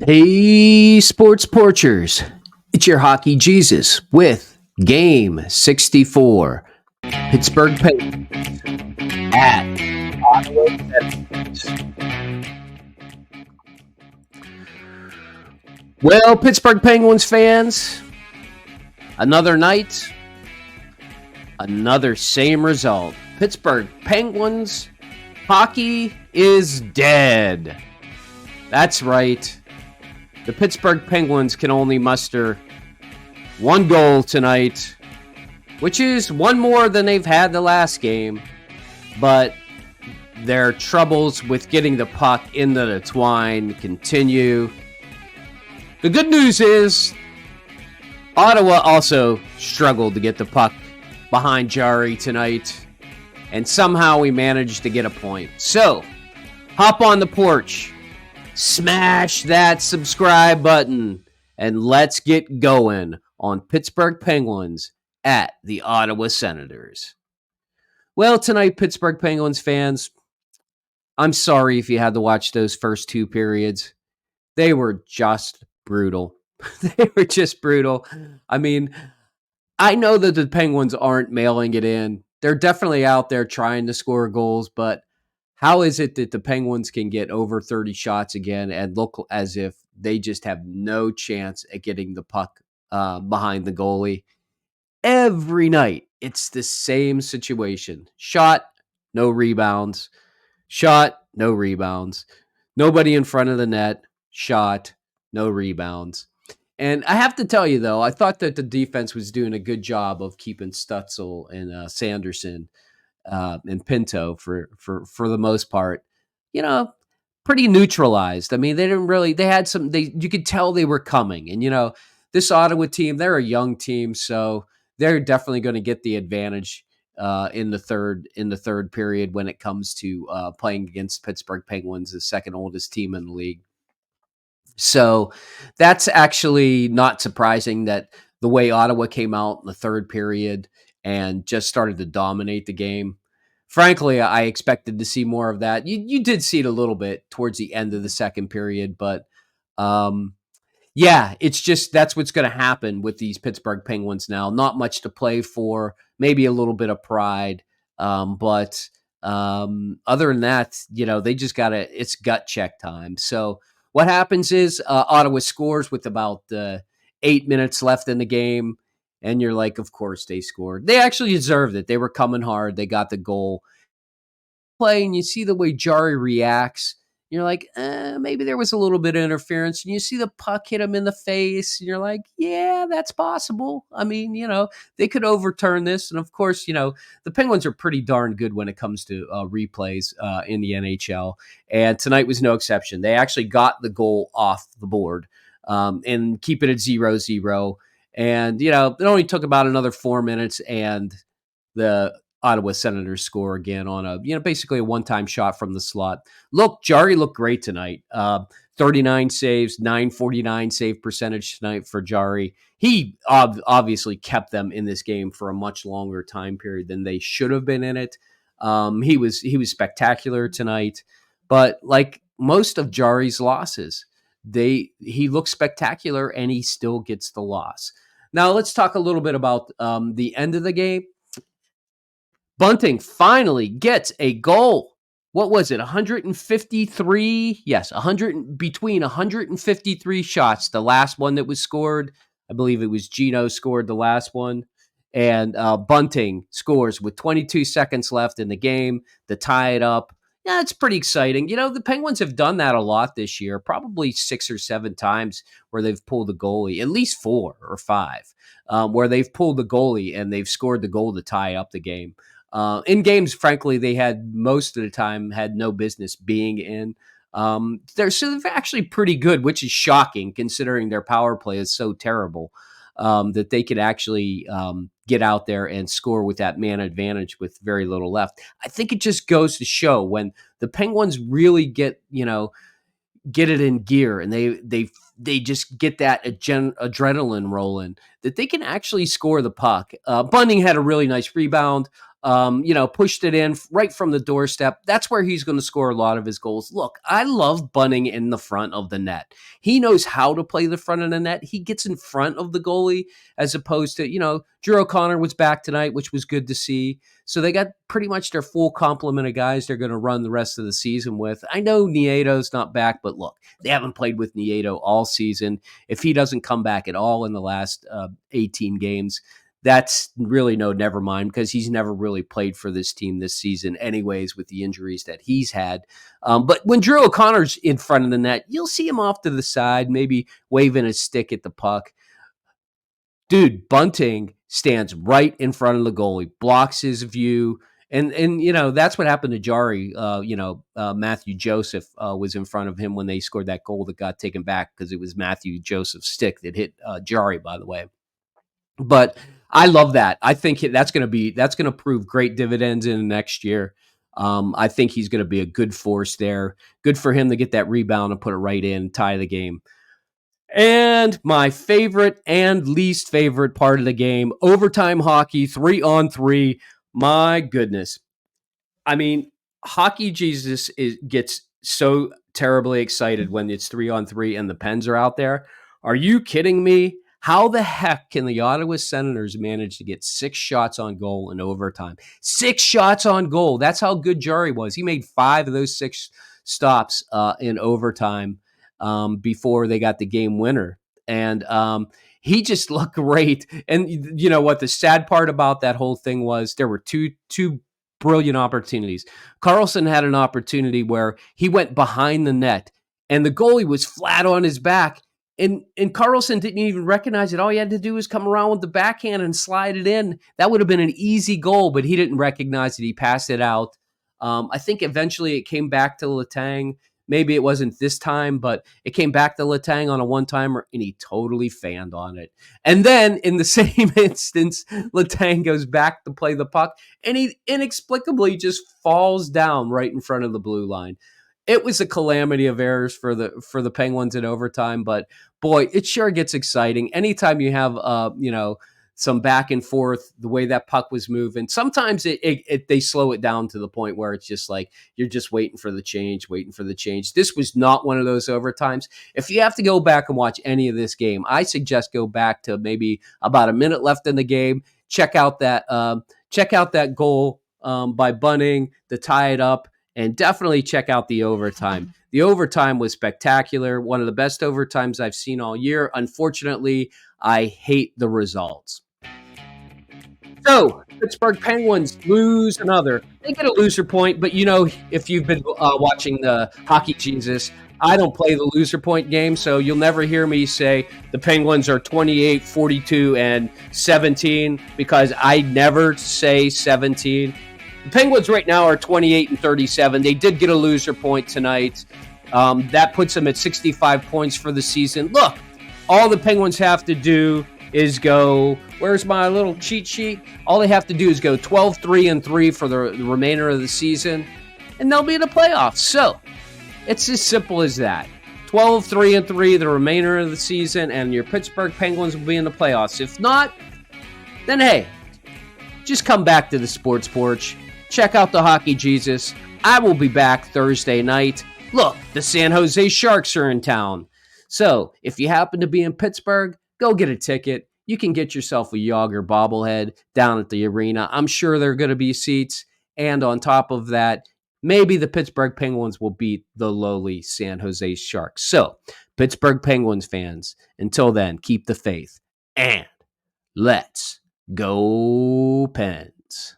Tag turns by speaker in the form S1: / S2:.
S1: Hey, sports porchers. It's your hockey Jesus with Game 64. Pittsburgh Penguins at Ottawa Senators. Well, Pittsburgh Penguins fans, another night, another same result. Pittsburgh Penguins hockey is dead. That's right. The Pittsburgh Penguins can only muster one goal tonight, which is one more than they've had the last game. But their troubles with getting the puck into the twine continue. The good news is Ottawa also struggled to get the puck behind Jarry tonight, and somehow we managed to get a point. So, hop on the porch. Smash that subscribe button and let's get going on Pittsburgh Penguins at the Ottawa Senators. Well, tonight, Pittsburgh Penguins fans, I'm sorry if you had to watch those first two periods. They were just brutal. They were just brutal. I mean, I know that the Penguins aren't mailing it in. They're definitely out there trying to score goals, but how is it that the Penguins can get over 30 shots again and look as if they just have no chance at getting the puck behind the goalie? Every night, it's the same situation. Shot, no rebounds. Shot, no rebounds. Nobody in front of the net. Shot, no rebounds. And I have to tell you, though, I thought that the defense was doing a good job of keeping Stutzel and Sanderson and Pinto for the most part, pretty neutralized. I mean, they didn't really. They had some. You could tell they were coming, and this Ottawa team, they're a young team, so they're definitely going to get the advantage in the third period when it comes to playing against Pittsburgh Penguins, the second oldest team in the league. So that's actually not surprising that the way Ottawa came out in the third period and just started to dominate the game. Frankly, I expected to see more of that. You did see it a little bit towards the end of the second period, but yeah, it's just that's what's going to happen with these Pittsburgh Penguins now. Not much to play for, maybe a little bit of pride, but other than that, they just it's gut check time. So what happens is Ottawa scores with about 8 minutes left in the game. And you're like, of course they scored. They actually deserved it. They were coming hard. They got the goal. Play, and you see the way Jarry reacts. You're like, maybe there was a little bit of interference. And you see the puck hit him in the face. And you're like, yeah, that's possible. I mean, they could overturn this. And of course, the Penguins are pretty darn good when it comes to replays in the NHL. And tonight was no exception. They actually got the goal off the board and keep it at 0-0. And, it only took about another 4 minutes, and the Ottawa Senators score again on basically a one-time shot from the slot. Look, Jarry looked great tonight. 39 saves, 949 save percentage tonight for Jarry. He obviously kept them in this game for a much longer time period than they should have been in it. He was spectacular tonight, but like most of Jarry's losses, he looks spectacular and he still gets the loss. Now let's talk a little bit about the end of the game. Bunting finally gets a goal. What was it? 153? Yes, between 153 shots. The last one that was scored, I believe it was Gino scored the last one. And Bunting scores with 22 seconds left in the game to tie it up. Yeah, it's pretty exciting. The Penguins have done that a lot this year, probably 6 or 7 times where they've pulled the goalie, at least 4 or 5, where they've pulled the goalie and they've scored the goal to tie up the game. In games, frankly, they had most of the time had no business being in. They're actually pretty good, which is shocking considering their power play is so terrible that they could actually get out there and score with that man advantage with very little left. I think it just goes to show when the Penguins really get it in gear and they just get that adrenaline rolling that they can actually score the puck. Bunting had a really nice rebound. pushed it in right from the doorstep. That's where he's going to score a lot of his goals. Look, I love Bunting in the front of the net. He knows how to play the front of the net. He gets in front of the goalie as opposed to, Drew O'Connor was back tonight, which was good to see. So they got pretty much their full complement of guys they're going to run the rest of the season with. I know Nieto's not back, but look, they haven't played with Nieto all season. If he doesn't come back at all in the last 18 games, that's really never mind, because he's never really played for this team this season anyways with the injuries that he's had. But when Drew O'Connor's in front of the net, you'll see him off to the side, maybe waving his stick at the puck. Dude, Bunting stands right in front of the goalie, blocks his view. And that's what happened to Jari. Matthew Joseph was in front of him when they scored that goal that got taken back because it was Matthew Joseph's stick that hit Jari, by the way. But I love that. I think that's going to prove great dividends in the next year. I think he's going to be a good force there. Good for him to get that rebound and put it right in, tie the game. And my favorite and least favorite part of the game, overtime hockey, 3-on-3. My goodness. I mean, Hockey Jesus gets so terribly excited when it's 3-on-3 and the Pens are out there. Are you kidding me? How the heck can the Ottawa Senators manage to get 6 shots on goal in overtime? 6 shots on goal. That's how good Jari was. He made 5 of those 6 stops in overtime before they got the game winner. And he just looked great. And you know what? The sad part about that whole thing was there were two brilliant opportunities. Carlson had an opportunity where he went behind the net and the goalie was flat on his back. And Carlson didn't even recognize it. All he had to do was come around with the backhand and slide it in. That would have been an easy goal, but he didn't recognize it. He passed it out. I think eventually it came back to LeTang. Maybe it wasn't this time, but it came back to LeTang on a one-timer, and he totally fanned on it. And then in the same instance, LeTang goes back to play the puck, and he inexplicably just falls down right in front of the blue line. It was a calamity of errors for the Penguins in overtime, but boy, it sure gets exciting anytime you have some back and forth. The way that puck was moving, sometimes they slow it down to the point where it's just like you're just waiting for the change. This was not one of those overtimes. If you have to go back and watch any of this game, I suggest go back to maybe about a minute left in the game. Check out that goal by Bunting to tie it up. And definitely check out the overtime. The overtime was spectacular. One of the best overtimes I've seen all year. Unfortunately, I hate the results. So, Pittsburgh Penguins lose another. They get a loser point, but if you've been watching the Hockey Jesus, I don't play the loser point game, so you'll never hear me say the Penguins are 28, 42, and 17, because I never say 17. The Penguins right now are 28 and 37. They did get a loser point tonight. That puts them at 65 points for the season. Look, all the Penguins have to do is go, where's my little cheat sheet? All they have to do is go 12-3-3 for the remainder of the season, and they'll be in the playoffs. So it's as simple as that. 12-3-3 the remainder of the season, and your Pittsburgh Penguins will be in the playoffs. If not, then hey, just come back to the Sports Porch. Check out the Hockey Jesus. I will be back Thursday night. Look, the San Jose Sharks are in town. So if you happen to be in Pittsburgh, go get a ticket. You can get yourself a Yager bobblehead down at the arena. I'm sure there are going to be seats. And on top of that, maybe the Pittsburgh Penguins will beat the lowly San Jose Sharks. So, Pittsburgh Penguins fans, until then, keep the faith. And let's go Pens.